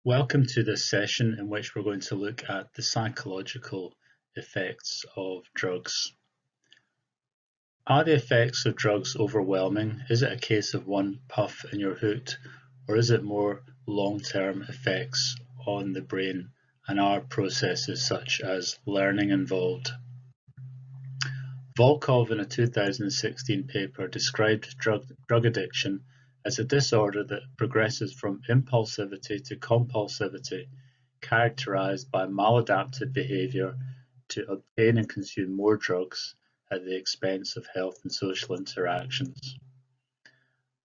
Welcome to this session in which we're going to look at the psychological effects of drugs. Are the effects of drugs overwhelming? Is it a case of one puff and you're hooked, or is it more long-term effects on the brain and are processes such as learning involved? Volkov in a 2016 paper described drug addiction as a disorder that progresses from impulsivity to compulsivity, characterized by maladaptive behavior to obtain and consume more drugs at the expense of health and social interactions.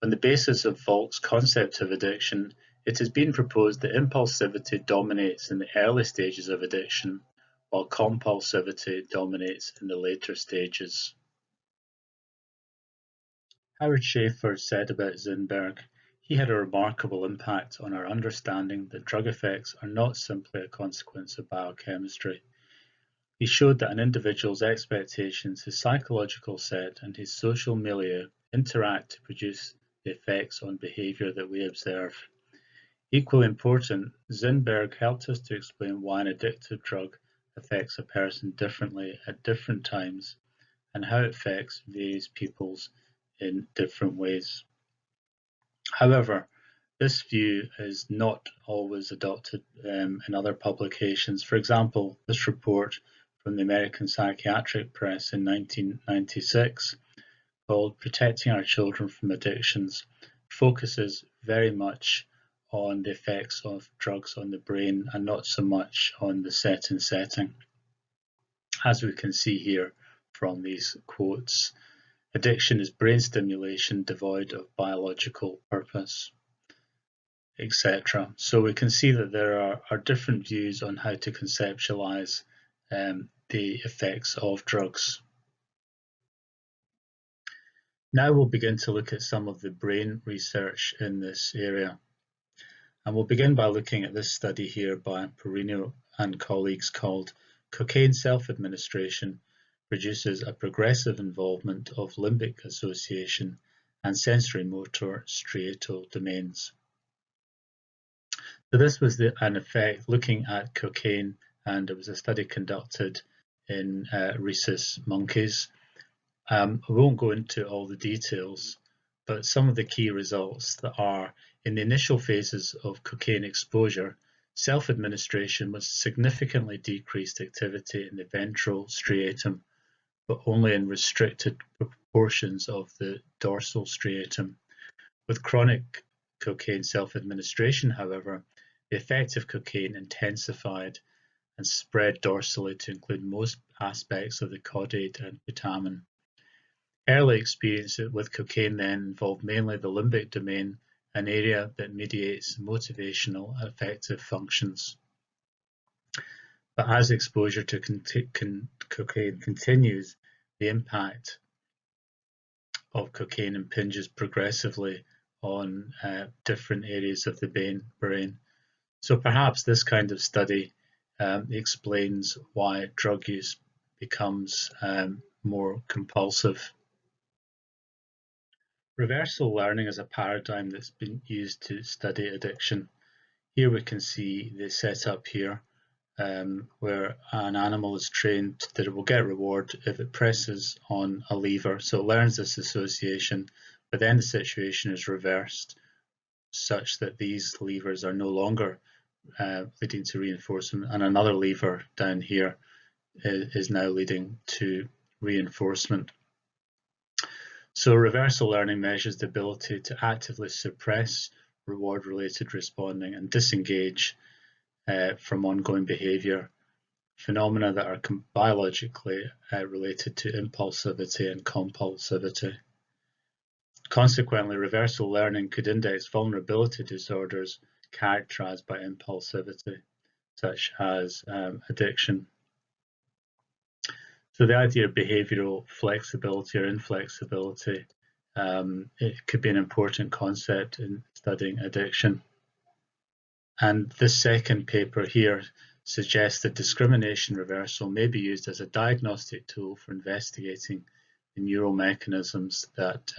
On the basis of Volk's concept of addiction, it has been proposed that impulsivity dominates in the early stages of addiction, while compulsivity dominates in the later stages. Howard Schaefer said about Zinberg, he had a remarkable impact on our understanding that drug effects are not simply a consequence of biochemistry. He showed that an individual's expectations, his psychological set, and his social milieu interact to produce the effects on behavior that we observe. Equally important, Zinberg helped us to explain why an addictive drug affects a person differently at different times and how it affects various peoples in different ways. However, this view is not always adopted in other publications. For example, this report from the American Psychiatric Press in 1996 called Protecting Our Children from Addictions focuses very much on the effects of drugs on the brain and not so much on the setting. As we can see here from these quotes, addiction is brain stimulation devoid of biological purpose, etc. So we can see that there are different views on how to conceptualize the effects of drugs. Now we'll begin to look at some of the brain research in this area. And we'll begin by looking at this study here by Perino and colleagues called Cocaine Self-Administration Produces a Progressive Involvement of Limbic Association and Sensory-Motor Striatal Domains. So this was an effect looking at cocaine, and it was a study conducted in rhesus monkeys. I won't go into all the details, but some of the key results that are in the initial phases of cocaine exposure, self-administration was significantly decreased activity in the ventral striatum, but only in restricted proportions of the dorsal striatum. With chronic cocaine self-administration, however, the effect of cocaine intensified and spread dorsally to include most aspects of the caudate and putamen. Early experience with cocaine then involved mainly the limbic domain, an area that mediates motivational and affective functions. But as exposure to cocaine continues, the impact of cocaine impinges progressively on different areas of the brain. So perhaps this kind of study explains why drug use becomes more compulsive. Reversal learning is a paradigm that's been used to study addiction. Here we can see the setup here where an animal is trained that it will get reward if it presses on a lever. So it learns this association, but then the situation is reversed such that these levers are no longer leading to reinforcement, and another lever down here is now leading to reinforcement. So reversal learning measures the ability to actively suppress reward-related responding and disengage from ongoing behavior, phenomena that are biologically related to impulsivity and compulsivity. Consequently, reversal learning could index vulnerability disorders characterized by impulsivity, such as addiction. So the idea of behavioral flexibility or inflexibility, it could be an important concept in studying addiction. And this second paper here suggests that discrimination reversal may be used as a diagnostic tool for investigating the neural mechanisms that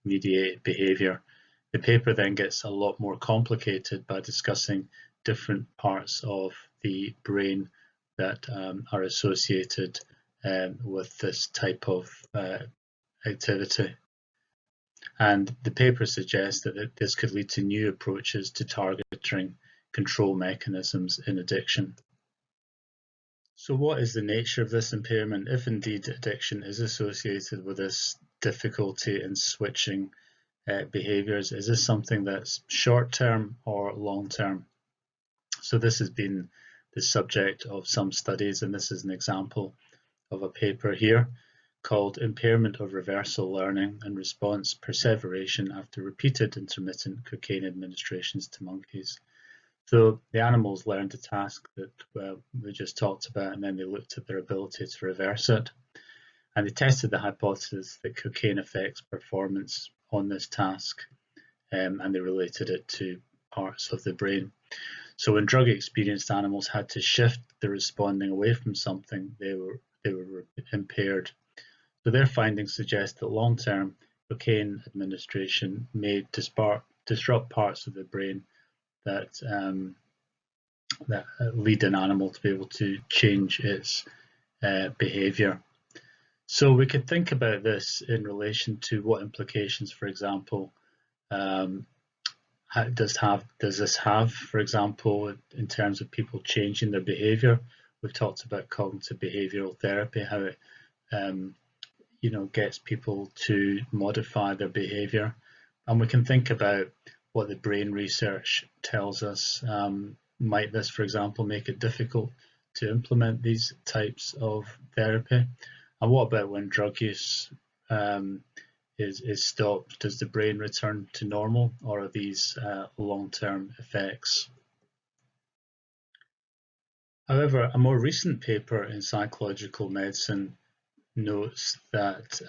mediate behavior. The paper then gets a lot more complicated by discussing different parts of the brain that are associated with this type of activity. And the paper suggests that this could lead to new approaches to targeting control mechanisms in addiction. So what is the nature of this impairment, if indeed addiction is associated with this difficulty in switching behaviours? Is this something that's short-term or long-term? So this has been the subject of some studies, and this is an example of a paper here called Impairment of Reversal Learning and Response Perseveration After Repeated Intermittent Cocaine Administrations to Monkeys. So the animals learned a task that we just talked about, and then they looked at their ability to reverse it. And they tested the hypothesis that cocaine affects performance on this task, and they related it to parts of the brain. So when drug-experienced animals had to shift the responding away from something, they were impaired. So their findings suggest that long-term cocaine administration may disrupt parts of the brain that lead an animal to be able to change its behavior. So we could think about this in relation to what implications, for example, does this have, for example, in terms of people changing their behavior. We've talked about cognitive behavioral therapy, how it gets people to modify their behavior. And we can think about what the brain research tells us. Might this, for example, make it difficult to implement these types of therapy? And what about when drug use is stopped? Does the brain return to normal, or are these long-term effects? However, a more recent paper in Psychological Medicine notes that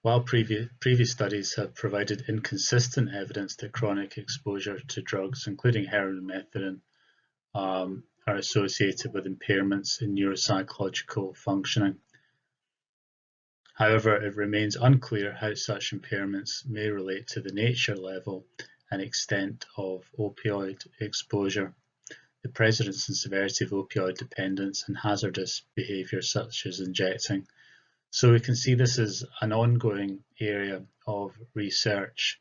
while previous studies have provided inconsistent evidence that chronic exposure to drugs, including heroin and methadone, are associated with impairments in neuropsychological functioning. However, it remains unclear how such impairments may relate to the nature, level, and extent of opioid exposure, the presence and severity of opioid dependence, and hazardous behaviour such as injecting. So we can see this is an ongoing area of research,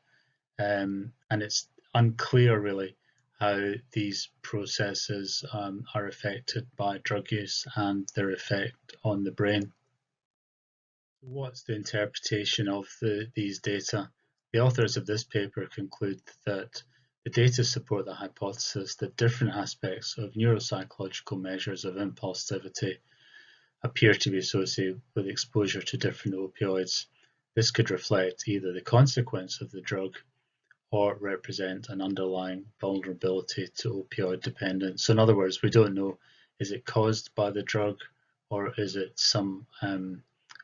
and it's unclear really how these processes are affected by drug use and their effect on the brain. What's the interpretation of these data? The authors of this paper conclude that the data support the hypothesis that different aspects of neuropsychological measures of impulsivity appear to be associated with exposure to different opioids. This could reflect either the consequence of the drug or represent an underlying vulnerability to opioid dependence. So in other words, we don't know, is it caused by the drug, or is it some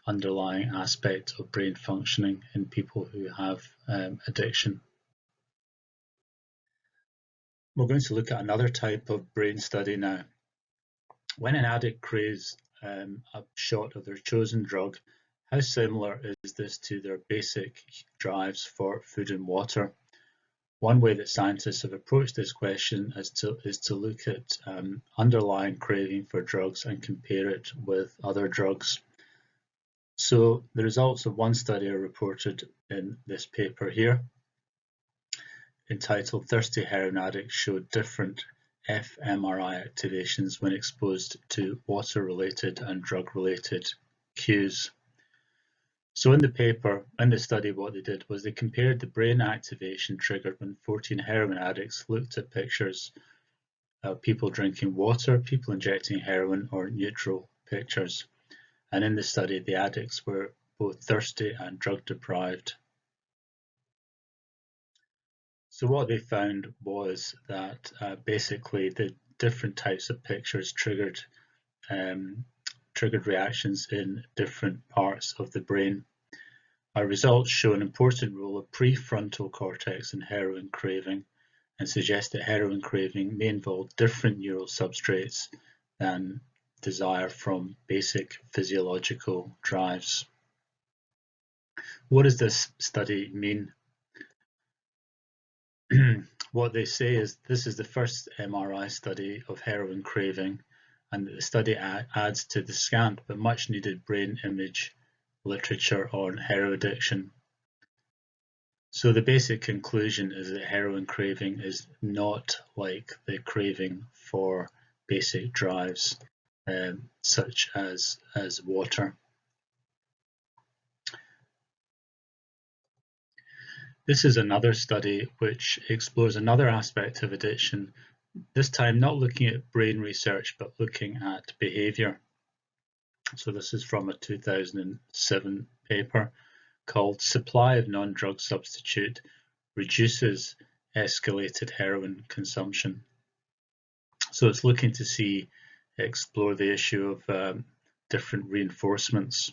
underlying aspect of brain functioning in people who have addiction. We're going to look at another type of brain study now. When an addict craves a shot of their chosen drug, how similar is this to their basic drives for food and water? One way that scientists have approached this question is to look at underlying craving for drugs and compare it with other drugs. So the results of one study are reported in this paper here, entitled Thirsty Heroin Addicts Showed Different fMRI Activations when Exposed to Water-Related and Drug-Related Cues. So in the study, what they did was they compared the brain activation triggered when 14 heroin addicts looked at pictures of people drinking water, people injecting heroin, or neutral pictures. And in the study, the addicts were both thirsty and drug deprived. So what they found was that basically the different types of pictures triggered reactions in different parts of the brain. Our results show an important role of prefrontal cortex in heroin craving and suggest that heroin craving may involve different neural substrates than desire from basic physiological drives. What does this study mean? What they say is this is the first MRI study of heroin craving, and the study adds to the scant but much needed brain image literature on heroin addiction. So the basic conclusion is that heroin craving is not like the craving for basic drives, such as water. This is another study which explores another aspect of addiction, this time not looking at brain research but looking at behavior. So this is from a 2007 paper called Supply of Non-Drug Substitute Reduces Escalated Heroin Consumption. So it's looking to explore the issue of different reinforcements.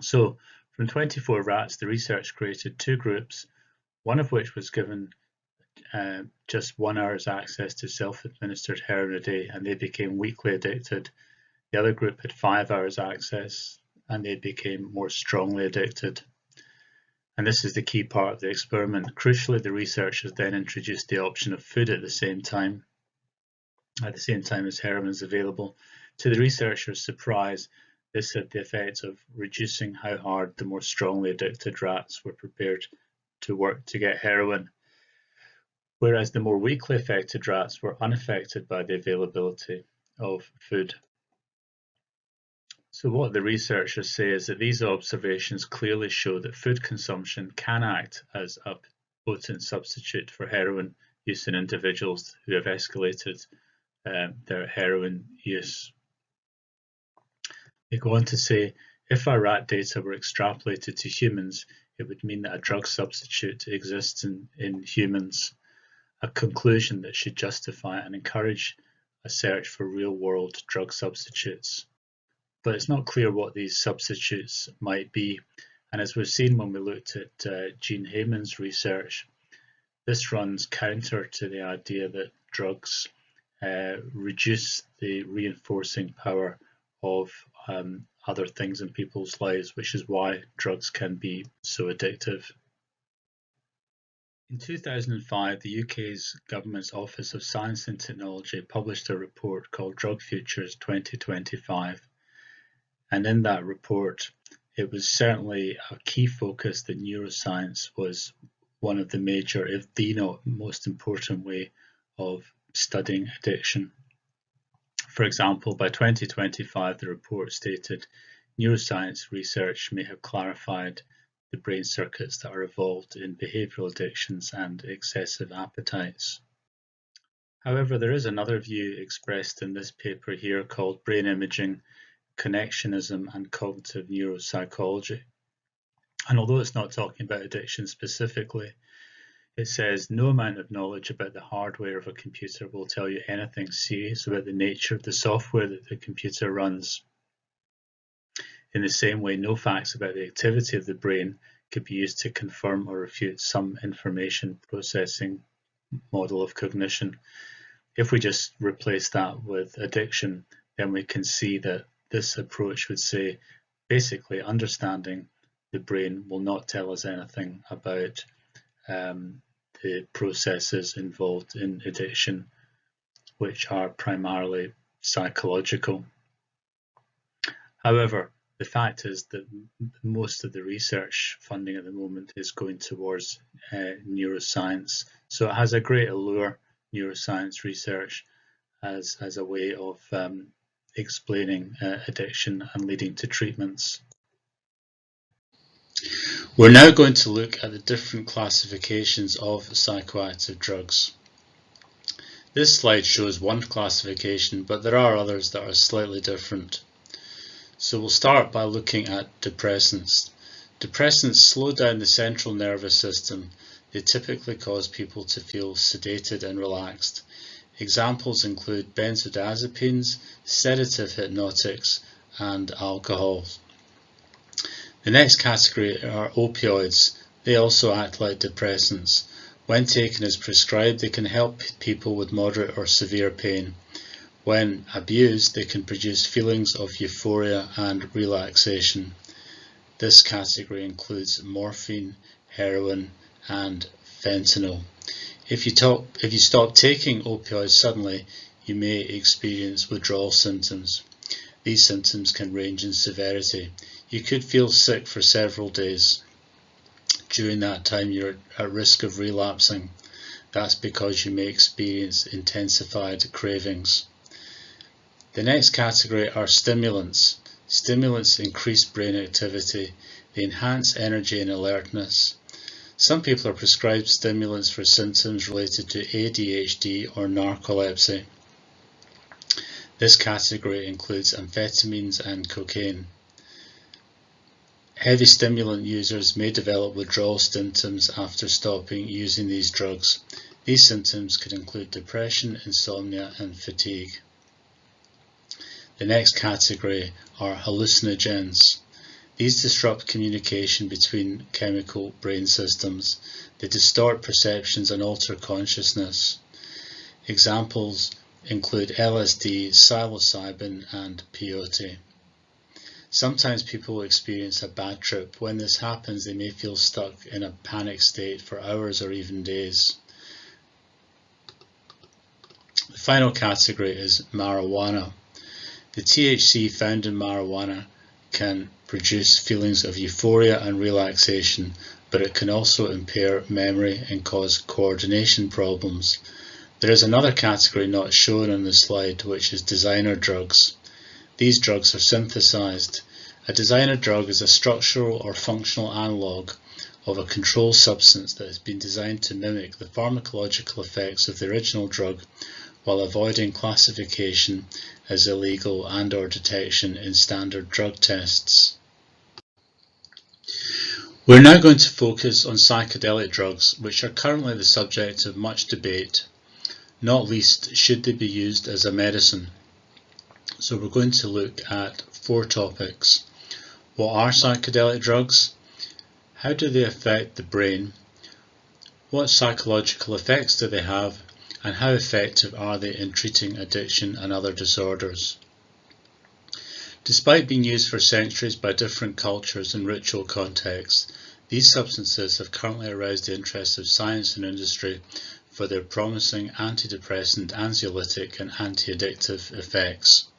So from 24 rats, the research created two groups, one of which was given just 1 hour's access to self-administered heroin a day, and they became weakly addicted. The other group had 5 hours access, and they became more strongly addicted. And this is the key part of the experiment. Crucially, the researchers then introduced the option of food at the same time as heroin is available. To the researchers' surprise, this had the effect of reducing how hard the more strongly addicted rats were prepared to work to get heroin, whereas the more weakly affected rats were unaffected by the availability of food. So what the researchers say is that these observations clearly show that food consumption can act as a potent substitute for heroin use in individuals who have escalated their heroin use. They go on to say, if our rat data were extrapolated to humans, it would mean that a drug substitute exists in humans, a conclusion that should justify and encourage a search for real-world drug substitutes. But it's not clear what these substitutes might be, and as we've seen when we looked at Gene Hayman's research, this runs counter to the idea that drugs reduce the reinforcing power of other things in people's lives, which is why drugs can be so addictive. In 2005, the UK's government's Office of Science and Technology published a report called Drug Futures 2025. And in that report, it was certainly a key focus that neuroscience was one of the major, if the not most important way of studying addiction. For example, by 2025, the report stated neuroscience research may have clarified the brain circuits that are involved in behavioral addictions and excessive appetites. However, there is another view expressed in this paper here called brain imaging, connectionism and cognitive neuropsychology. And although it's not talking about addiction specifically, it says no amount of knowledge about the hardware of a computer will tell you anything serious about the nature of the software that the computer runs. In the same way, no facts about the activity of the brain could be used to confirm or refute some information processing model of cognition. If we just replace that with addiction, then we can see that this approach would say basically understanding the brain will not tell us anything about the processes involved in addiction, which are primarily psychological. However, the fact is that most of the research funding at the moment is going towards neuroscience. So it has a great allure, neuroscience research, as a way of explaining addiction and leading to treatments. We're now going to look at the different classifications of psychoactive drugs. This slide shows one classification, but there are others that are slightly different. So we'll start by looking at depressants. Depressants slow down the central nervous system. They typically cause people to feel sedated and relaxed. Examples include benzodiazepines, sedative hypnotics, and alcohol. The next category are opioids. They also act like depressants. When taken as prescribed, they can help people with moderate or severe pain. When abused, they can produce feelings of euphoria and relaxation. This category includes morphine, heroin, and fentanyl. If you stop taking opioids suddenly, you may experience withdrawal symptoms. These symptoms can range in severity. You could feel sick for several days. During that time, you're at risk of relapsing. That's because you may experience intensified cravings. The next category are stimulants. Stimulants increase brain activity. They enhance energy and alertness. Some people are prescribed stimulants for symptoms related to ADHD or narcolepsy. This category includes amphetamines and cocaine. Heavy stimulant users may develop withdrawal symptoms after stopping using these drugs. These symptoms could include depression, insomnia, and fatigue. The next category are hallucinogens. These disrupt communication between chemical brain systems. They distort perceptions and alter consciousness. Examples include LSD, psilocybin, and peyote. Sometimes people experience a bad trip. When this happens, they may feel stuck in a panic state for hours or even days. The final category is marijuana. The THC found in marijuana can produce feelings of euphoria and relaxation, but it can also impair memory and cause coordination problems. There is another category not shown on the slide, which is designer drugs. These drugs are synthesized. A designer drug is a structural or functional analog of a control substance that has been designed to mimic the pharmacological effects of the original drug while avoiding classification as illegal and/or detection in standard drug tests. We're now going to focus on psychedelic drugs, which are currently the subject of much debate, not least should they be used as a medicine. So we're going to look at 4 topics. What are psychedelic drugs? How do they affect the brain? What psychological effects do they have? And how effective are they in treating addiction and other disorders? Despite being used for centuries by different cultures and ritual contexts, these substances have currently aroused the interest of science and industry for their promising antidepressant, anxiolytic, and anti-addictive effects.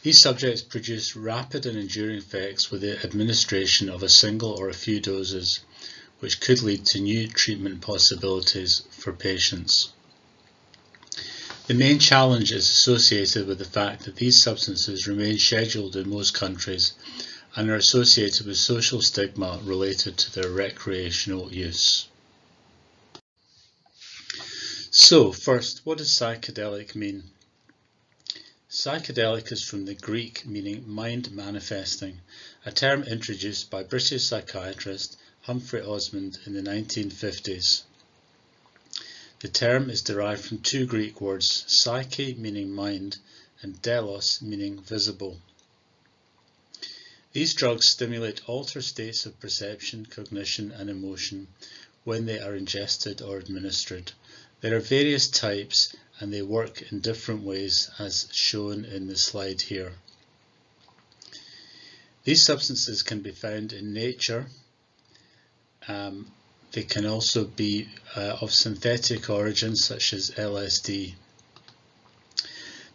These subjects produce rapid and enduring effects with the administration of a single or a few doses, which could lead to new treatment possibilities for patients. The main challenge is associated with the fact that these substances remain scheduled in most countries and are associated with social stigma related to their recreational use. So first, what does psychedelic mean? Psychedelic is from the Greek meaning mind manifesting, a term introduced by British psychiatrist Humphrey Osmond in the 1950s. The term is derived from 2 Greek words, psyche meaning mind and delos meaning visible. These drugs stimulate altered states of perception, cognition and emotion when they are ingested or administered. There are various types and they work in different ways as shown in the slide here. These substances can be found in nature. They can also be of synthetic origin, such as LSD.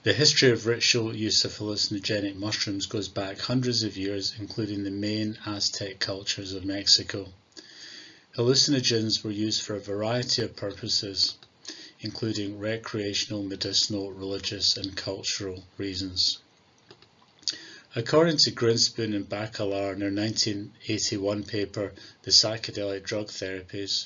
The history of ritual use of hallucinogenic mushrooms goes back hundreds of years, including the main Aztec cultures of Mexico. Hallucinogens were used for a variety of purposes, including recreational, medicinal, religious, and cultural reasons. According to Grinspoon and Bacallar in their 1981 paper, The Psychedelic Drug Therapies,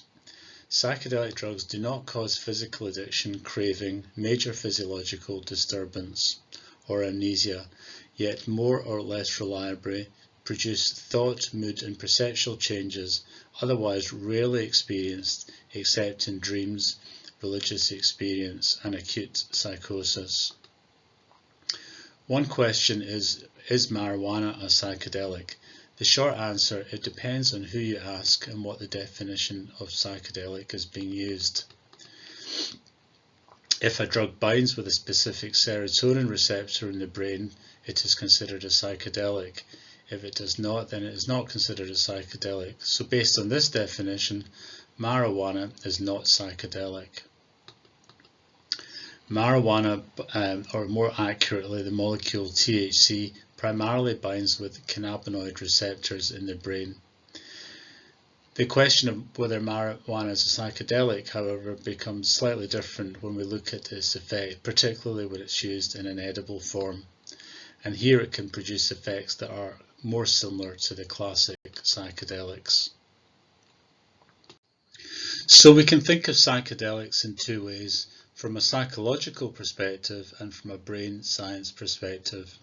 psychedelic drugs do not cause physical addiction, craving, major physiological disturbance, or amnesia, yet more or less reliably produce thought, mood, and perceptual changes otherwise rarely experienced except in dreams, religious experience, and acute psychosis. One question is marijuana a psychedelic? The short answer, it depends on who you ask and what the definition of psychedelic is being used. If a drug binds with a specific serotonin receptor in the brain, it is considered a psychedelic. If it does not, then it is not considered a psychedelic. So based on this definition, Marijuana is not psychedelic. Marijuana, or more accurately the molecule THC, primarily binds with cannabinoid receptors in the brain. The question of whether marijuana is a psychedelic, however, becomes slightly different when we look at its effect, particularly when it's used in an edible form. And here it can produce effects that are more similar to the classic psychedelics. So we can think of psychedelics in two ways, from a psychological perspective and from a brain science perspective.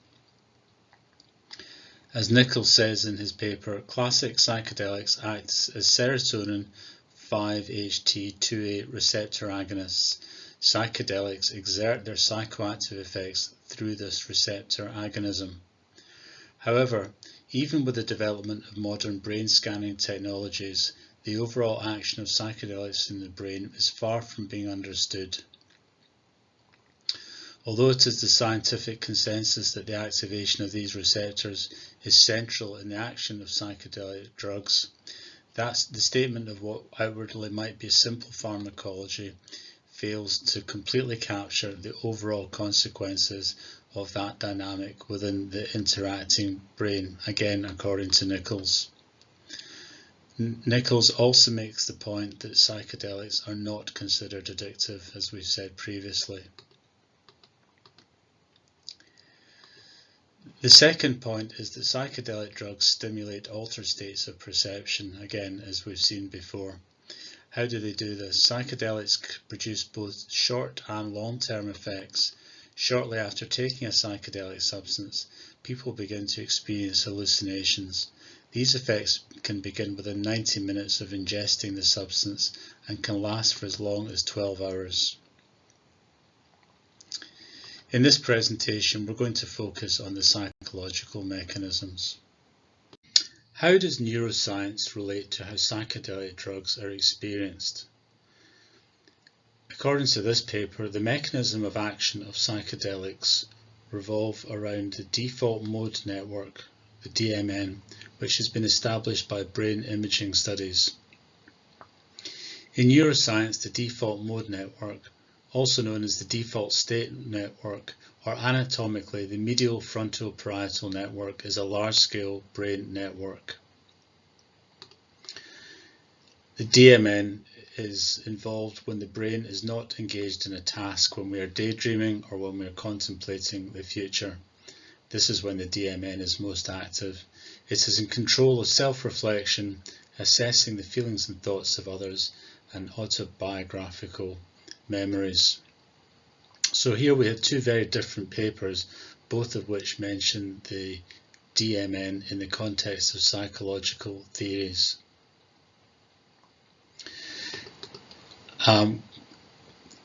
As Nichols says in his paper, classic psychedelics act as serotonin 5-HT2A receptor agonists. Psychedelics exert their psychoactive effects through this receptor agonism. However, even with the development of modern brain scanning technologies, the overall action of psychedelics in the brain is far from being understood. Although it is the scientific consensus that the activation of these receptors is central in the action of psychedelic drugs, that's the statement of what outwardly might be a simple pharmacology fails to completely capture the overall consequences of that dynamic within the interacting brain, again according to Nichols. Nichols also makes the point that psychedelics are not considered addictive, as we've said previously. The second point is that psychedelic drugs stimulate altered states of perception, again as we've seen before. How do they do this? Psychedelics produce both short and long-term effects. Shortly after taking a psychedelic substance, people begin to experience hallucinations. These effects can begin within 90 minutes of ingesting the substance and can last for as long as 12 hours. In this presentation, we're going to focus on the psychological mechanisms. How does neuroscience relate to how psychedelic drugs are experienced? According to this paper, the mechanism of action of psychedelics revolve around the default mode network, the DMN, which has been established by brain imaging studies. In neuroscience, the default mode network, also known as the default state network, or anatomically the medial frontal parietal network, is a large-scale brain network. The DMN is involved when the brain is not engaged in a task, when we are daydreaming or when we are contemplating the future. This is when the DMN is most active. It is in control of self-reflection, assessing the feelings and thoughts of others, and autobiographical memories. So here we have two very different papers, both of which mention the DMN in the context of psychological theories.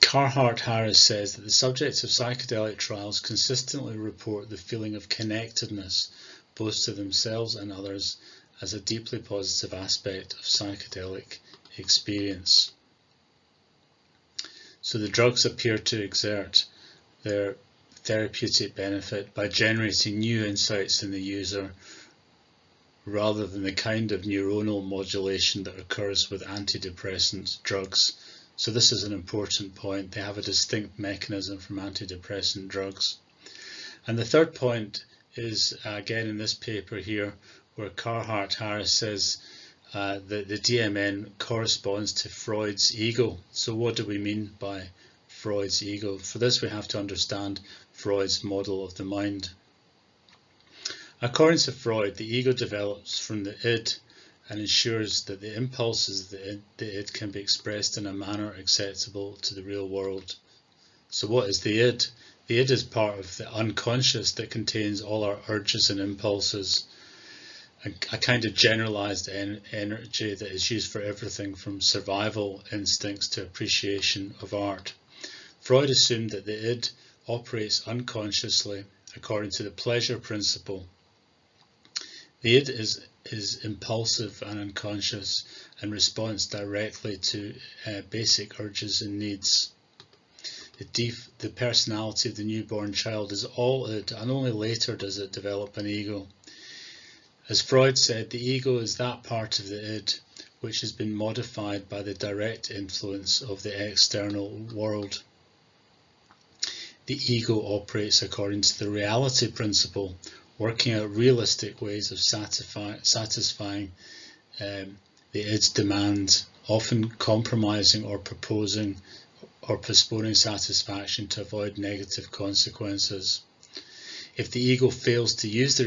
Carhart-Harris says that the subjects of psychedelic trials consistently report the feeling of connectedness, both to themselves and others, as a deeply positive aspect of psychedelic experience. So the drugs appear to exert their therapeutic benefit by generating new insights in the user, rather than the kind of neuronal modulation that occurs with antidepressant drugs. So this is an important point. They have a distinct mechanism from antidepressant drugs. And the third point is, again in this paper here, where Carhart-Harris says that the DMN corresponds to Freud's ego. So what do we mean by Freud's ego? For this we have to understand Freud's model of the mind. According to Freud, the ego develops from the id and ensures that the impulses of the id can be expressed in a manner acceptable to the real world. So what is the id? The id is part of the unconscious that contains all our urges and impulses, a kind of generalized energy that is used for everything from survival instincts to appreciation of art. Freud assumed that the id operates unconsciously according to the pleasure principle. The id is impulsive and unconscious and responds directly to basic urges and needs. The personality of the newborn child is all id, and only later does it develop an ego. As Freud said, the ego is that part of the id which has been modified by the direct influence of the external world. The ego operates according to the reality principle, working out realistic ways of satisfying the id's demand, often compromising or proposing or postponing satisfaction to avoid negative consequences. If the ego fails to use the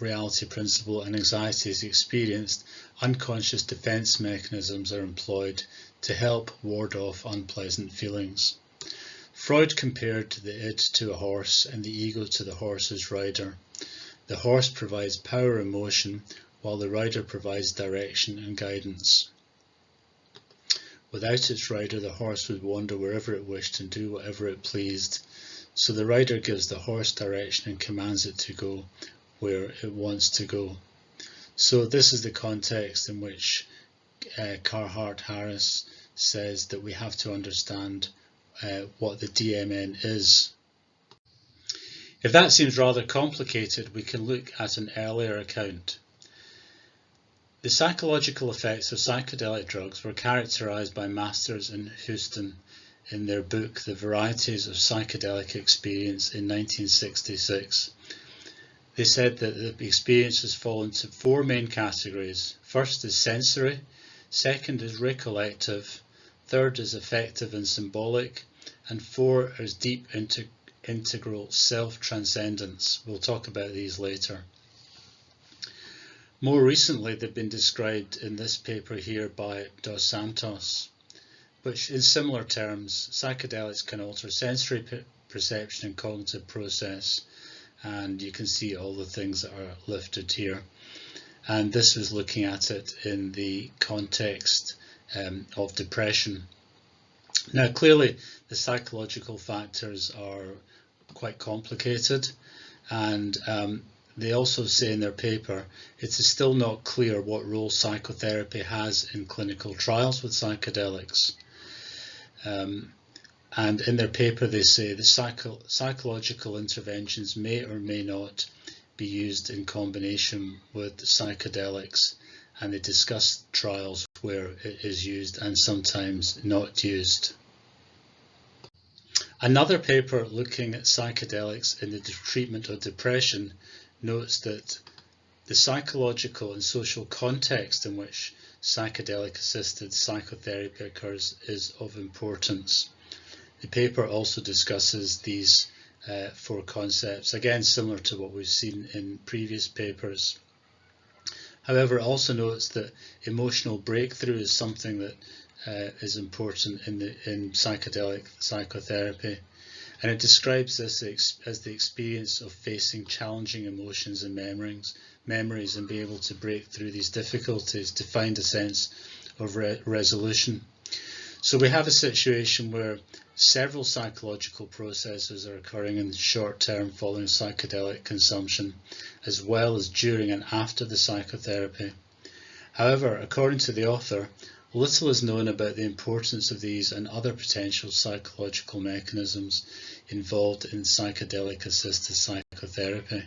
reality principle and anxiety is experienced, unconscious defense mechanisms are employed to help ward off unpleasant feelings. Freud compared the id to a horse and the ego to the horse's rider. The horse provides power and motion, while the rider provides direction and guidance. Without its rider, the horse would wander wherever it wished and do whatever it pleased. So the rider gives the horse direction and commands it to go where it wants to go. So this is the context in which Carhart-Harris says that we have to understand what the DMN is. If that seems rather complicated, we can look at an earlier account. The psychological effects of psychedelic drugs were characterized by Masters and Houston in their book The Varieties of Psychedelic Experience in 1966. They said that the experiences fall into four main categories. First is sensory, second is recollective, third is affective and symbolic, and four is deep integral self-transcendence. We'll talk about these later. More recently, they've been described in this paper here by Dos Santos, which in similar terms, psychedelics can alter sensory perception and cognitive process, and you can see all the things that are listed here. And this was looking at it in the context of depression. Now, clearly, the psychological factors are quite complicated, and they also say in their paper it is still not clear what role psychotherapy has in clinical trials with psychedelics. And in their paper they say the psychological interventions may or may not be used in combination with psychedelics, and they discuss trials where it is used and sometimes not used. Another paper looking at psychedelics in the treatment of depression notes that the psychological and social context in which psychedelic-assisted psychotherapy occurs is of importance. The paper also discusses these four concepts, again similar to what we've seen in previous papers. However, it also notes that emotional breakthrough is something that is important in psychedelic psychotherapy, and it describes this as the experience of facing challenging emotions and memories and being able to break through these difficulties to find a sense of resolution. So we have a situation where several psychological processes are occurring in the short term following psychedelic consumption, as well as during and after the psychotherapy. However, according to the author, little is known about the importance of these and other potential psychological mechanisms involved in psychedelic-assisted psychotherapy.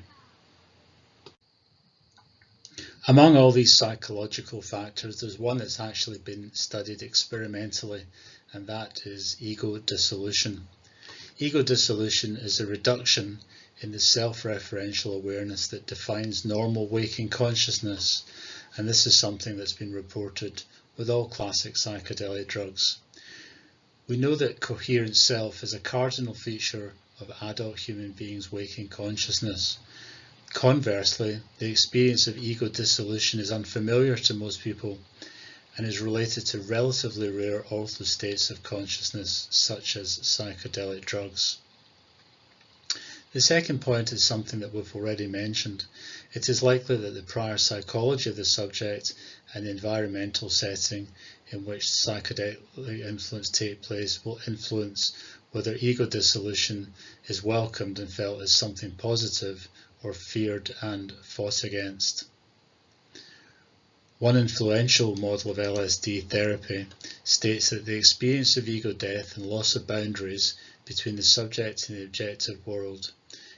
Among all these psychological factors, there's one that's actually been studied experimentally, and that is ego dissolution. Ego dissolution is a reduction in the self-referential awareness that defines normal waking consciousness, and this is something that's been reported with all classic psychedelic drugs. We know that coherent self is a cardinal feature of adult human beings' waking consciousness. Conversely, the experience of ego dissolution is unfamiliar to most people and is related to relatively rare ortho states of consciousness, such as psychedelic drugs. The second point is something that we've already mentioned. It is likely that the prior psychology of the subject and the environmental setting in which psychedelic influence take place will influence whether ego dissolution is welcomed and felt as something positive or feared and fought against. One influential model of LSD therapy states that the experience of ego death and loss of boundaries between the subject and the objective world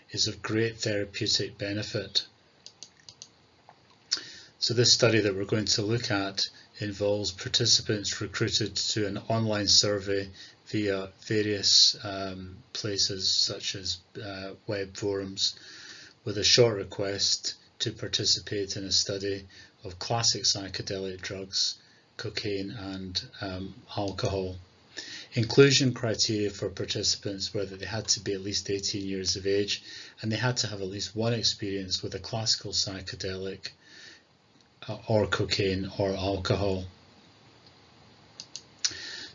is of great therapeutic benefit. So this study that we're going to look at involves participants recruited to an online survey via various places such as web forums, with a short request to participate in a study of classic psychedelic drugs, cocaine and alcohol. Inclusion criteria for participants were that they had to be at least 18 years of age and they had to have at least one experience with a classical psychedelic or cocaine or alcohol.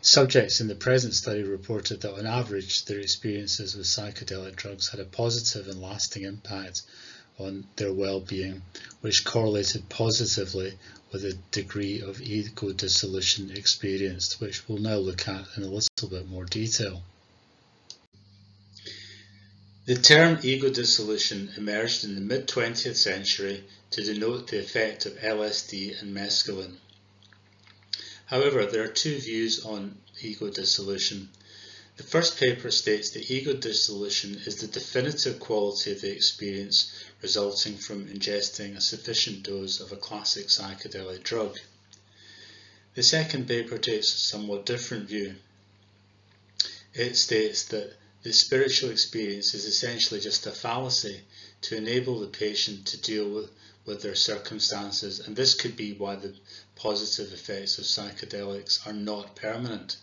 Subjects in the present study reported that on average their experiences with psychedelic drugs had a positive and lasting impact on their well-being, which correlated positively with a degree of ego dissolution experienced, which we'll now look at in a little bit more detail. The term ego dissolution emerged in the mid-20th century to denote the effect of LSD and mescaline. However, there are two views on ego dissolution. The first paper states that ego dissolution is the definitive quality of the experience resulting from ingesting a sufficient dose of a classic psychedelic drug. The second paper takes a somewhat different view. It states that the spiritual experience is essentially just a fallacy to enable the patient to deal with their circumstances, and this could be why the positive effects of psychedelics are not permanent,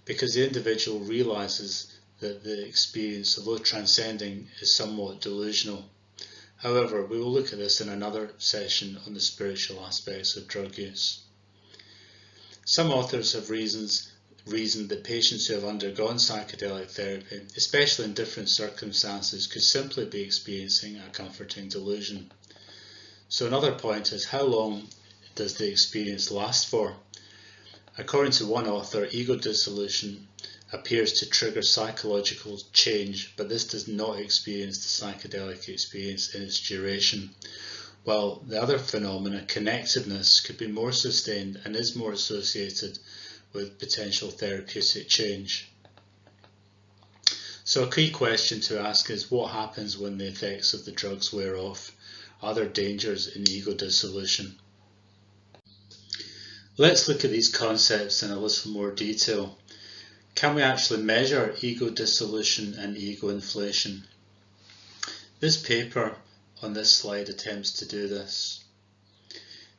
because the individual realizes that the experience, although transcending, is somewhat delusional. However, we will look at this in another session on the spiritual aspects of drug use. Some authors have reasoned that patients who have undergone psychedelic therapy, especially in different circumstances, could simply be experiencing a comforting delusion. So another point is, how long does the experience last for? According to one author, ego dissolution appears to trigger psychological change, but this does not experience the psychedelic experience in its duration, while the other phenomena, connectedness, could be more sustained and is more associated with potential therapeutic change. So a key question to ask is, what happens when the effects of the drugs wear off? Are there dangers in ego dissolution? Let's look at these concepts in a little more detail. Can we actually measure ego dissolution and ego inflation? This paper on this slide attempts to do this.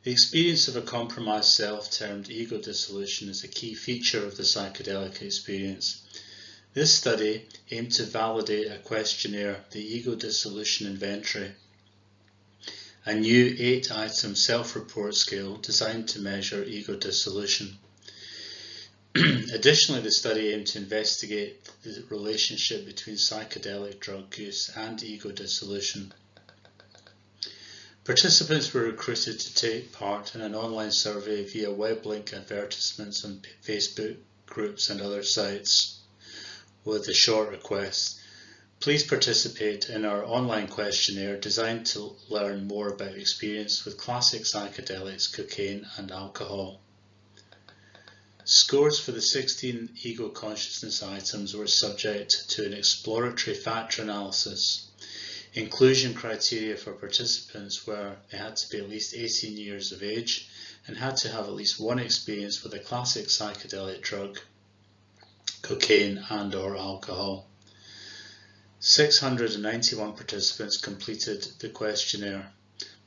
The experience of a compromised self, termed ego dissolution, is a key feature of the psychedelic experience. This study aimed to validate a questionnaire, the Ego Dissolution Inventory, a new 8-item self-report scale designed to measure ego dissolution. Additionally, the study aimed to investigate the relationship between psychedelic drug use and ego dissolution. Participants were recruited to take part in an online survey via web link advertisements on Facebook groups and other sites with a short request. Please participate in our online questionnaire designed to learn more about experience with classic psychedelics, cocaine and alcohol. Scores for the 16 ego consciousness items were subject to an exploratory factor analysis. Inclusion criteria for participants were they had to be at least 18 years of age and had to have at least one experience with a classic psychedelic drug, cocaine and or alcohol. 691 participants completed the questionnaire,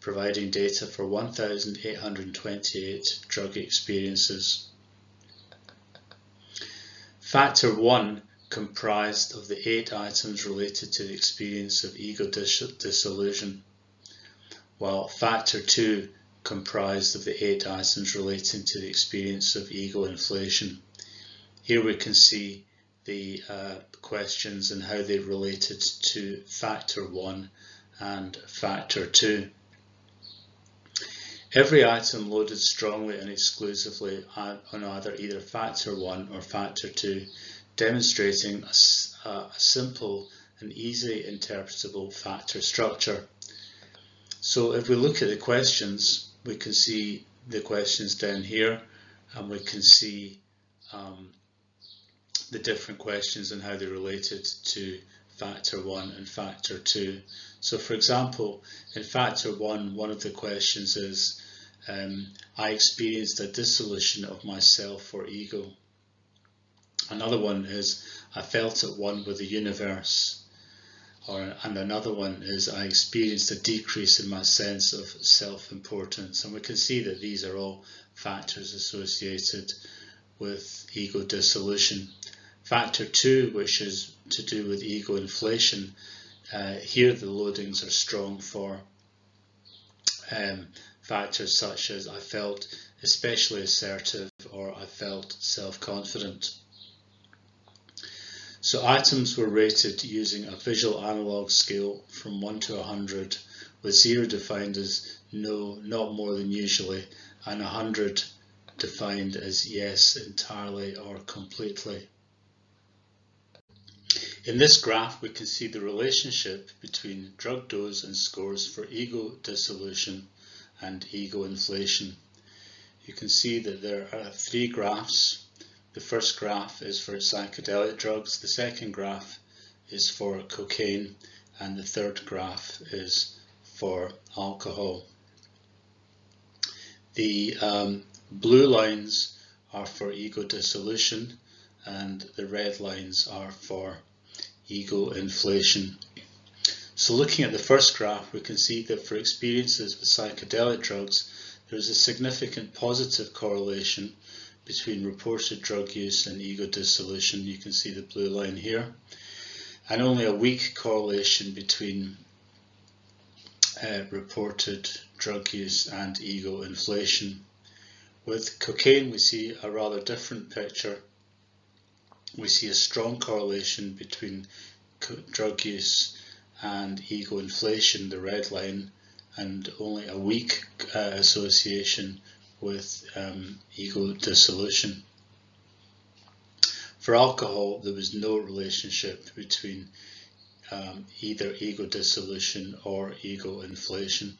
providing data for 1,828 drug experiences. Factor 1 comprised of the 8 items related to the experience of ego dissolution, while Factor 2 comprised of the 8 items relating to the experience of ego inflation. Here we can see the questions and how they related to Factor 1 and Factor 2. Every item loaded strongly and exclusively on either Factor 1 or Factor 2, demonstrating a simple and easily interpretable factor structure. So if we look at the questions, we can see the questions down here, and we can see the different questions and how they related to Factor 1 and Factor 2. So for example, in Factor 1, one of the questions is, I experienced a dissolution of myself or ego. Another one is I felt at one with the universe. And another one is I experienced a decrease in my sense of self-importance. And we can see that these are all factors associated with ego dissolution. Factor 2, which is to do with ego inflation, here the loadings are strong for factors such as I felt especially assertive or I felt self-confident. So items were rated using a visual analog scale from 1 to 100, with 0 defined as no, not more than usually, and 100 defined as yes, entirely or completely. In this graph we can see the relationship between drug dose and scores for ego dissolution and ego inflation. You can see that there are 3 graphs. The first graph is for psychedelic drugs, the second graph is for cocaine, and the third graph is for alcohol. The blue lines are for ego dissolution and the red lines are for ego inflation. So looking at the first graph, we can see that for experiences with psychedelic drugs, there is a significant positive correlation between reported drug use and ego dissolution. You can see the blue line here, and only a weak correlation between reported drug use and ego inflation. With cocaine we see a rather different picture. We see a strong correlation between drug use and ego inflation, the red line, and only a weak association with ego dissolution. For alcohol, there was no relationship between either ego dissolution or ego inflation.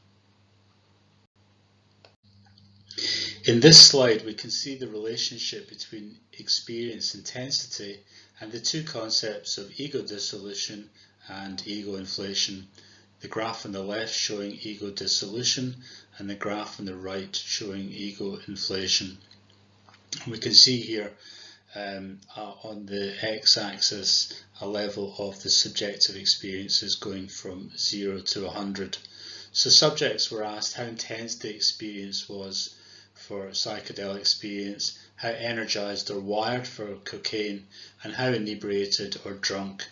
In this slide, we can see the relationship between experience intensity and the two concepts of ego dissolution and ego inflation. The graph on the left showing ego dissolution and the graph on the right showing ego inflation. We can see here on the x-axis a level of the subjective experiences going from 0 to 100. So subjects were asked how intense the experience was for psychedelic experience, how energized or wired for cocaine, and how inebriated or drunk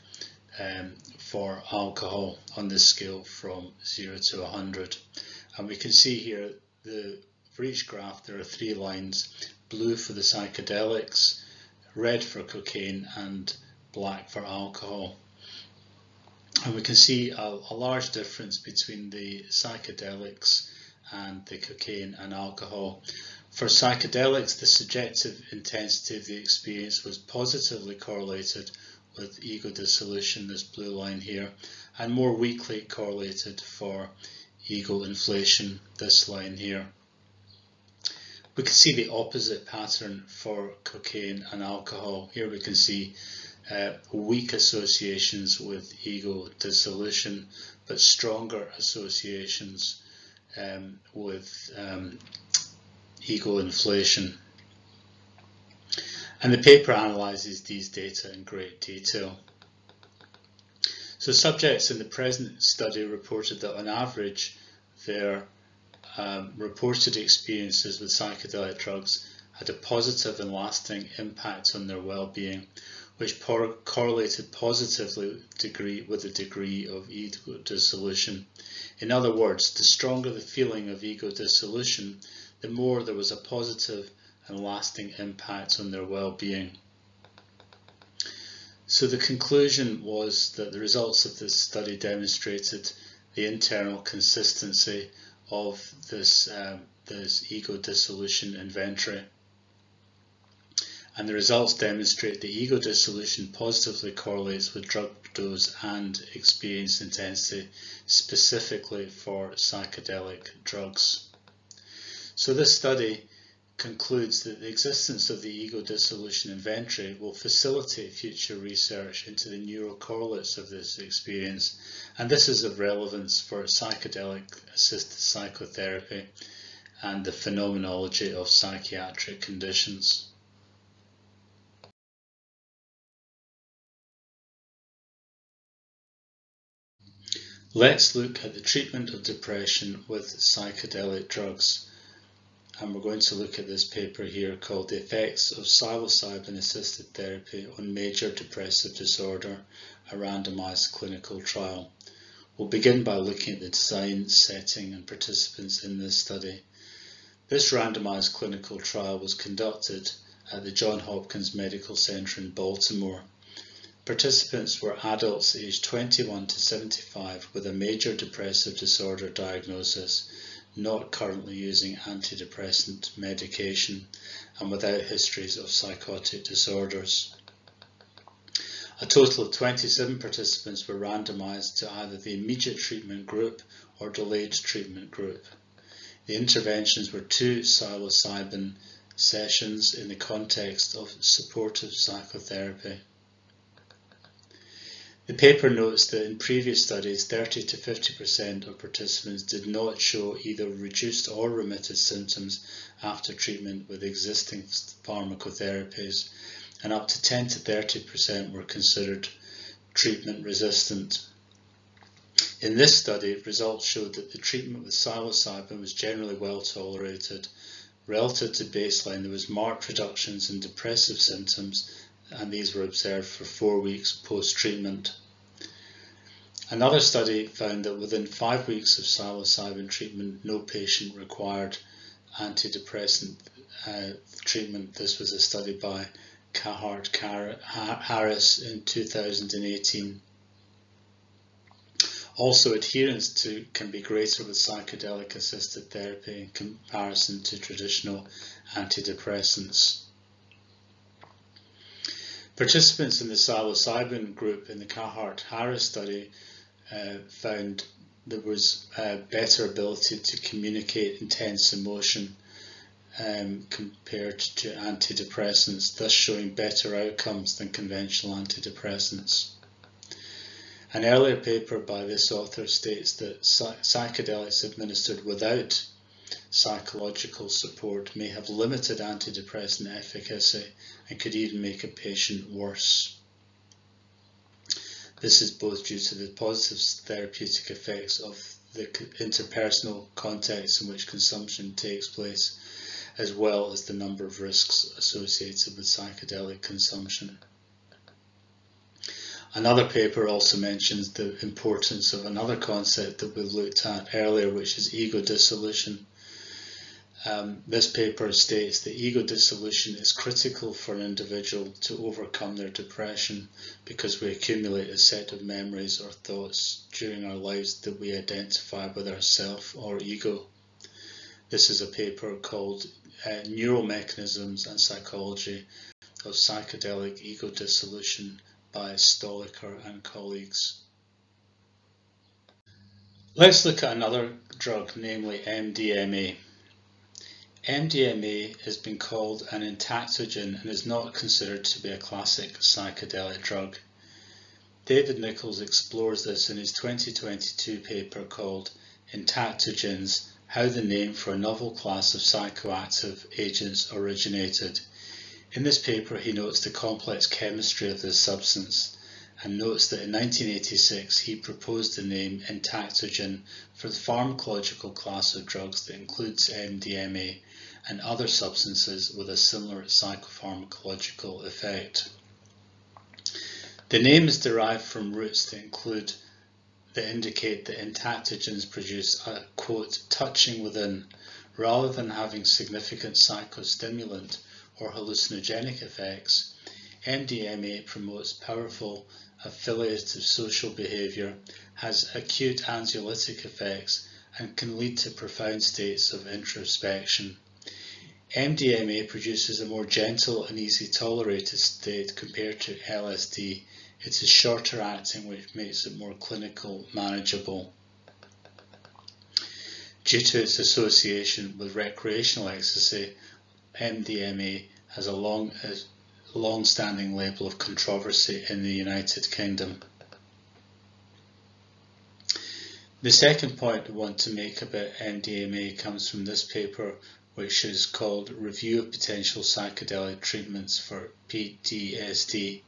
for alcohol on this scale from 0 to 100. And we can see here for each graph there are 3 lines: blue for the psychedelics, red for cocaine, and black for alcohol. And we can see a large difference between the psychedelics and the cocaine and alcohol. For psychedelics, the subjective intensity of the experience was positively correlated with ego dissolution, this blue line here, and more weakly correlated for ego inflation, this line here. We can see the opposite pattern for cocaine and alcohol. Here we can see weak associations with ego dissolution, but stronger associations with ego inflation. And the paper analyses these data in great detail. So subjects in the present study reported that on average their reported experiences with psychedelic drugs had a positive and lasting impact on their well-being, which correlated positively with the degree of ego dissolution. In other words, the stronger the feeling of ego dissolution, the more there was a positive and lasting impact on their well-being. So the conclusion was that the results of this study demonstrated the internal consistency of this ego dissolution inventory. And the results demonstrate that ego dissolution positively correlates with drug dose and experience intensity, specifically for psychedelic drugs. So this study concludes that the existence of the ego dissolution inventory will facilitate future research into the neurocorrelates of this experience, and this is of relevance for psychedelic assisted psychotherapy and the phenomenology of psychiatric conditions. Let's look at the treatment of depression with psychedelic drugs. And we're going to look at this paper here called The Effects of Psilocybin-Assisted Therapy on Major Depressive Disorder, a randomized clinical trial. We'll begin by looking at the design, setting and participants in this study. This randomized clinical trial was conducted at the Johns Hopkins Medical Center in Baltimore. Participants were adults aged 21 to 75 with a major depressive disorder diagnosis, not currently using antidepressant medication, and without histories of psychotic disorders. A total of 27 participants were randomized to either the immediate treatment group or delayed treatment group. The interventions were 2 psilocybin sessions in the context of supportive psychotherapy. The paper notes that in previous studies, 30 to 50% of participants did not show either reduced or remitted symptoms after treatment with existing pharmacotherapies, and up to 10 to 30% were considered treatment resistant. In this study, results showed that the treatment with psilocybin was generally well tolerated. Relative to baseline, there was marked reductions in depressive symptoms, and these were observed for 4 weeks post-treatment. Another study found that within 5 weeks of psilocybin treatment, no patient required antidepressant treatment. This was a study by Harris in 2018. Also, adherence can be greater with psychedelic assisted therapy in comparison to traditional antidepressants. Participants in the psilocybin group in the Carhart-Harris study found there was a better ability to communicate intense emotion compared to antidepressants, thus showing better outcomes than conventional antidepressants. An earlier paper by this author states that psychedelics administered without psychological support may have limited antidepressant efficacy and could even make a patient worse. This is both due to the positive therapeutic effects of the interpersonal context in which consumption takes place, as well as the number of risks associated with psychedelic consumption. Another paper also mentions the importance of another concept that we looked at earlier, which is ego dissolution. This paper states that ego dissolution is critical for an individual to overcome their depression because we accumulate a set of memories or thoughts during our lives that we identify with ourself or ego. This is a paper called Neuromechanisms and Psychology of Psychedelic Ego Dissolution by Stoliker and colleagues. Let's look at another drug, namely MDMA. MDMA has been called an entactogen and is not considered to be a classic psychedelic drug. David Nichols explores this in his 2022 paper called Entactogens: How the Name for a Novel Class of Psychoactive Agents Originated. In this paper, he notes the complex chemistry of this substance and notes that in 1986 he proposed the name entactogen for the pharmacological class of drugs that includes MDMA and other substances with a similar psychopharmacological effect. The name is derived from roots that indicate that entactogens produce a, quote, touching within, rather than having significant psychostimulant or hallucinogenic effects. MDMA promotes powerful affiliative social behaviour, has acute anxiolytic effects, and can lead to profound states of introspection. MDMA produces a more gentle and easy tolerated state compared to LSD. It is shorter acting, which makes it more clinical manageable. Due to its association with recreational ecstasy, MDMA has a long-standing label of controversy in the United Kingdom. The second point I want to make about MDMA comes from this paper, which is called Review of Potential Psychedelic Treatments for PTSD,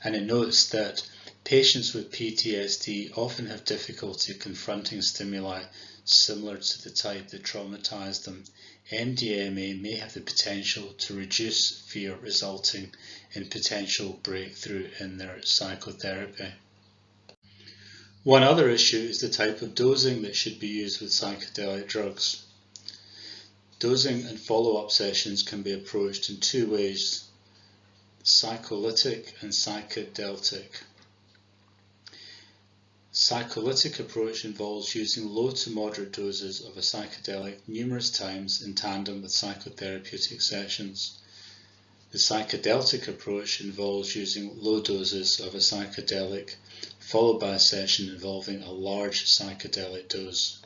and it notes that patients with PTSD often have difficulty confronting stimuli similar to the type that traumatized them. MDMA may have the potential to reduce fear, resulting in potential breakthrough in their psychotherapy. One other issue is the type of dosing that should be used with psychedelic drugs. Dosing and follow-up sessions can be approached in two ways: psycholytic and psychedelic. Psycholytic approach involves using low to moderate doses of a psychedelic numerous times in tandem with psychotherapeutic sessions. The psychedelic approach involves using low doses of a psychedelic followed by a session involving a large psychedelic dose.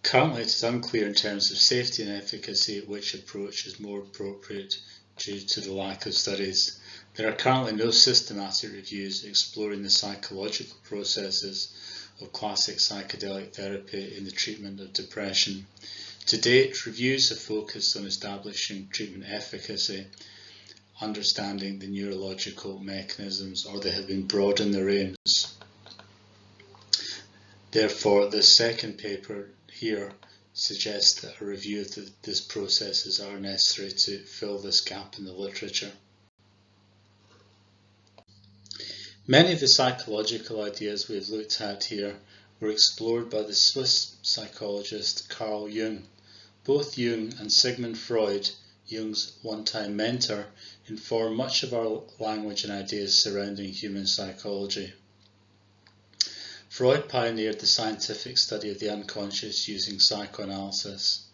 Currently, it is unclear in terms of safety and efficacy which approach is more appropriate due to the lack of studies. There are currently no systematic reviews exploring the psychological processes of classic psychedelic therapy in the treatment of depression. To date, reviews have focused on establishing treatment efficacy, understanding the neurological mechanisms, or they have been broad in their aims. Therefore, this second paper here suggests that a review of these processes are necessary to fill this gap in the literature. Many of the psychological ideas we have looked at here were explored by the Swiss psychologist Carl Jung. Both Jung and Sigmund Freud, Jung's one-time mentor, inform much of our language and ideas surrounding human psychology. Freud pioneered the scientific study of the unconscious using psychoanalysis.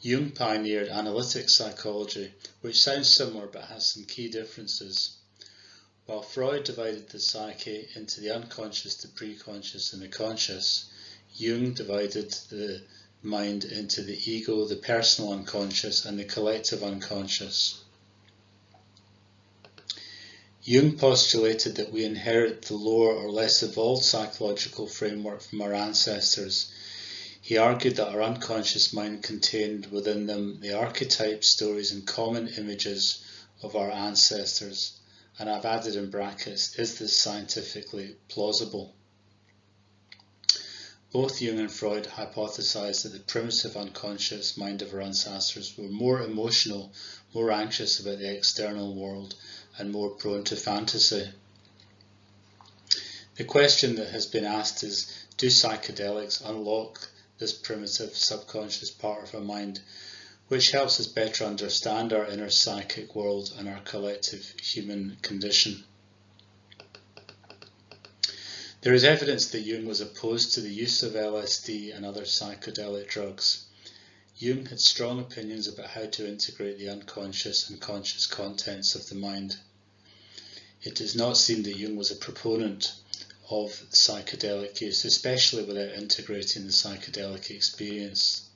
Jung pioneered analytic psychology, which sounds similar but has some key differences. While Freud divided the psyche into the unconscious, the preconscious, and the conscious, Jung divided the mind into the ego, the personal unconscious, and the collective unconscious. Jung postulated that we inherit the lower or less evolved psychological framework from our ancestors. He argued that our unconscious mind contained within them the archetypes, stories, and common images of our ancestors. And I've added in brackets, is this scientifically plausible? Both Jung and Freud hypothesized that the primitive unconscious mind of our ancestors were more emotional, more anxious about the external world, and more prone to fantasy. The question that has been asked is, do psychedelics unlock this primitive subconscious part of our mind, which helps us better understand our inner psychic world and our collective human condition? There is evidence that Jung was opposed to the use of LSD and other psychedelic drugs. Jung had strong opinions about how to integrate the unconscious and conscious contents of the mind. It does not seem that Jung was a proponent of psychedelic use, especially without integrating the psychedelic experience.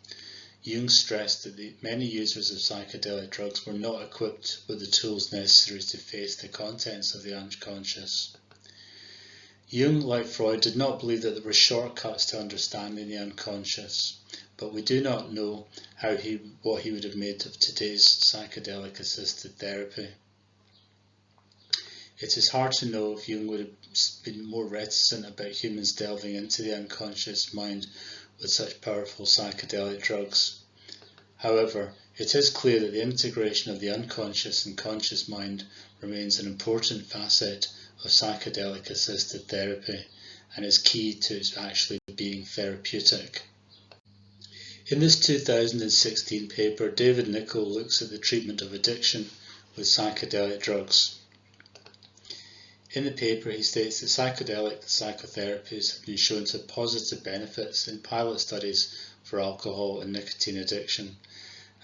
Jung stressed that many users of psychedelic drugs were not equipped with the tools necessary to face the contents of the unconscious. Jung, like Freud, did not believe that there were shortcuts to understanding the unconscious, but we do not know what he would have made of today's psychedelic-assisted therapy. It is hard to know if Jung would have been more reticent about humans delving into the unconscious mind with such powerful psychedelic drugs. However, it is clear that the integration of the unconscious and conscious mind remains an important facet of psychedelic-assisted therapy and is key to its actually being therapeutic. In this 2016 paper, David Nichol looks at the treatment of addiction with psychedelic drugs. In the paper, he states that psychedelic psychotherapies have been shown to have positive benefits in pilot studies for alcohol and nicotine addiction.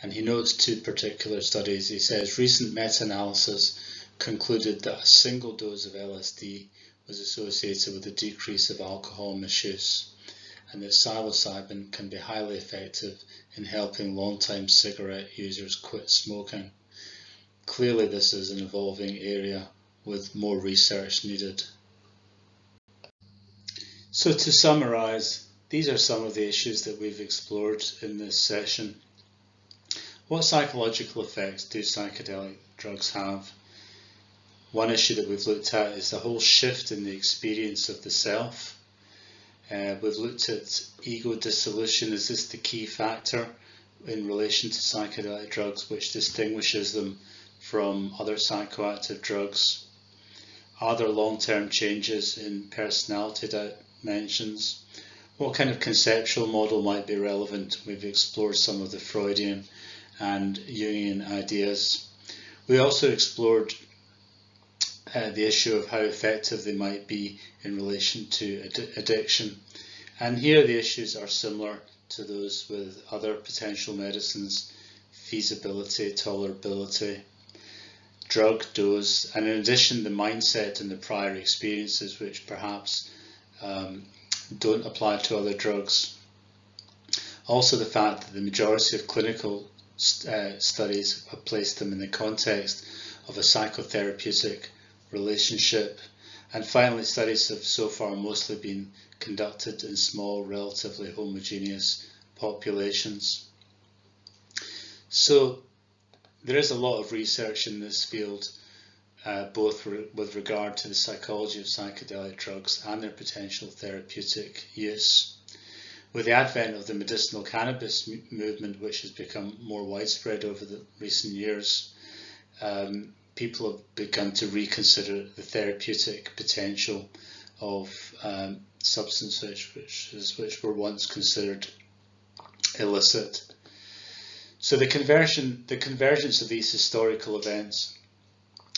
And he notes two particular studies. He says recent meta-analysis concluded that a single dose of LSD was associated with a decrease of alcohol misuse, and that psilocybin can be highly effective in helping long-time cigarette users quit smoking. Clearly, this is an evolving area with more research needed. So to summarise, these are some of the issues that we've explored in this session. What psychological effects do psychedelic drugs have? One issue that we've looked at is the whole shift in the experience of the self. We've looked at ego dissolution. Is this the key factor in relation to psychedelic drugs which distinguishes them from other psychoactive drugs? Are there long-term changes in personality dimensions? What kind of conceptual model might be relevant? We've explored some of the Freudian and Jungian ideas. We also explored the issue of how effective they might be in relation to addiction. And here the issues are similar to those with other potential medicines: feasibility, tolerability, drug dose, and in addition the mindset and the prior experiences which perhaps don't apply to other drugs. Also the fact that the majority of clinical studies have placed them in the context of a psychotherapeutic relationship. And finally, studies have so far mostly been conducted in small, relatively homogeneous populations. So there is a lot of research in this field, both with regard to the psychology of psychedelic drugs and their potential therapeutic use. With the advent of the medicinal cannabis movement, which has become more widespread over the recent years, people have begun to reconsider the therapeutic potential of substances which were once considered illicit. So the convergence of these historical events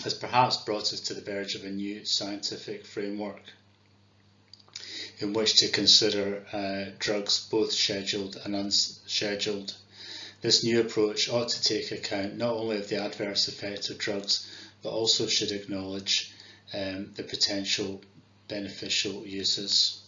has perhaps brought us to the verge of a new scientific framework in which to consider drugs both scheduled and unscheduled. This new approach ought to take account not only of the adverse effects of drugs, but also should acknowledge the potential beneficial uses.